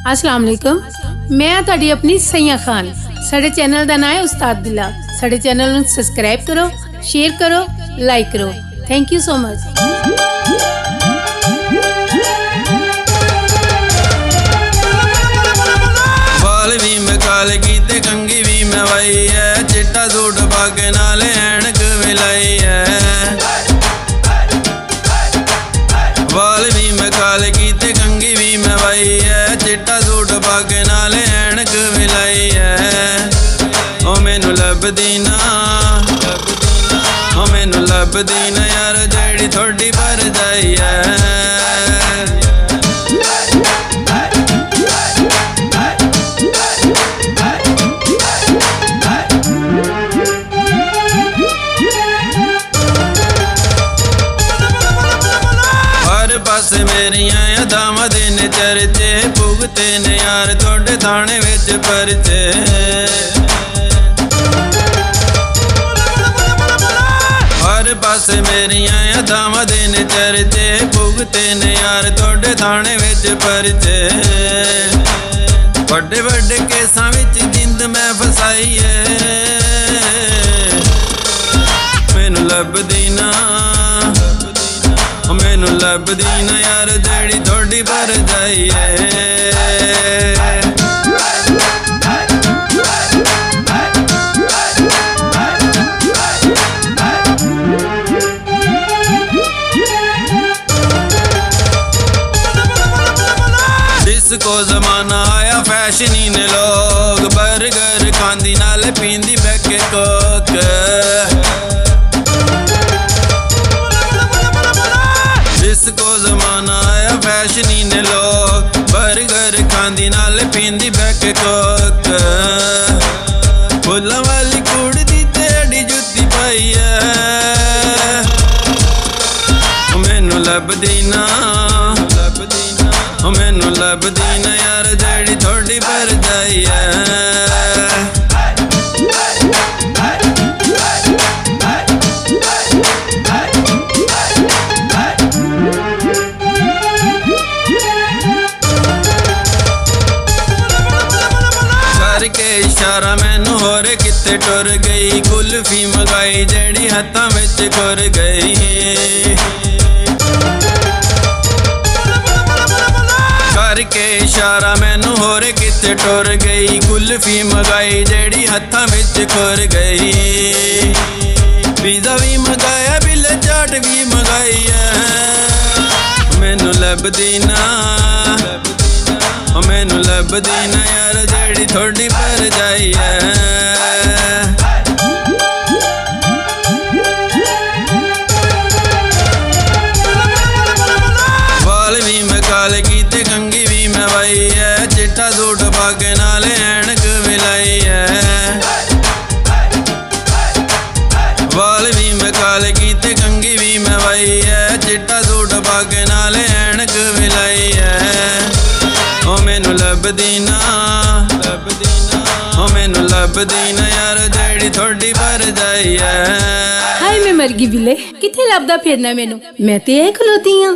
अस्सलाम वालेकुम। मैं तुहाडी अपनी सैया खान। साडे चैनल का नाम है उस्ताद दिला। साडे चैनल नूं सबसक्राइब करो, शेयर करो, लाइक करो। Thank you so much. बाल भी मैं काले कीते, कंघी भी मैं वाई है, चिट्टा सूट पाके नाले ऐनक मिलाई है। बाल भी मैं काले कीते, कंघी भी मैं वाई है, चिट्टा सूट पाके नाले ऐनक मिलाई है। ओ मैनू लभदी ना, ओ मैनू लभदी ना यार जेड़ी थोड़ी भरजाई है। पासे मेरिया अदावां दे ने चर्चे, भुगते ने यार थोड़े थाने विच परचे। हर पासे मेरिया अदावां दे ने चर्चे, भुगते ने यार थोड़े थाने विच परचे। वड्डे वड्डे केसां विच जिंद मैं फसाई है, मैनू लभदी ना, मैनू लभदी ना यार जेड़ी थोड़ी भरजाई है। जिसको जमाना आया फैशनी ने लोग, बर्गर खांदी नाले पींदी बैके कोक। जिसको जमाना आया फैशनी ने लोग, बर्गर खांदी नाले पींदी बैके कोक। फुल्लां वाली कुड़ी दी तेड़ी जुत्ती पाई है, मैनू लभदी ना, मैनू लभदी ना यार जेड़ी थोड़ी भरजाई है। के इशारा मैनू होर किते टुर गई, कुल्फी मंगाई जेड़ी हत्थां विच खुर गई। करके इशारा मैनू होर किते टुर गई, कुल्फी मंगाई जेड़ी हत्थां विच खुर गई। पिज़्ज़ा भी मंगाया, बिल्ले चाट भी मंगाई है, मैनू लभदी ना, मैनू लभदी ना यार जेड़ी थोड़ी भरजाई है। बाल भी मैं काले कीते, कंघी भी मैं वाई है, चिट्टा सूट पाके नाले ऐनक मिलाई है। बाल भी मैं काले कीते, कंघी भी मैं वाई है, चिट्टा सूट पाके नाले ऐनक मिलाई है। ओ मैनू लभदी ना, ओ मैनू लभदी ना यार जेड़ी थोड़ी भरजाई है। हाय मैं मर गई बिले, किथे लभदा फिरना मैनू, मैं ते खलोती हां।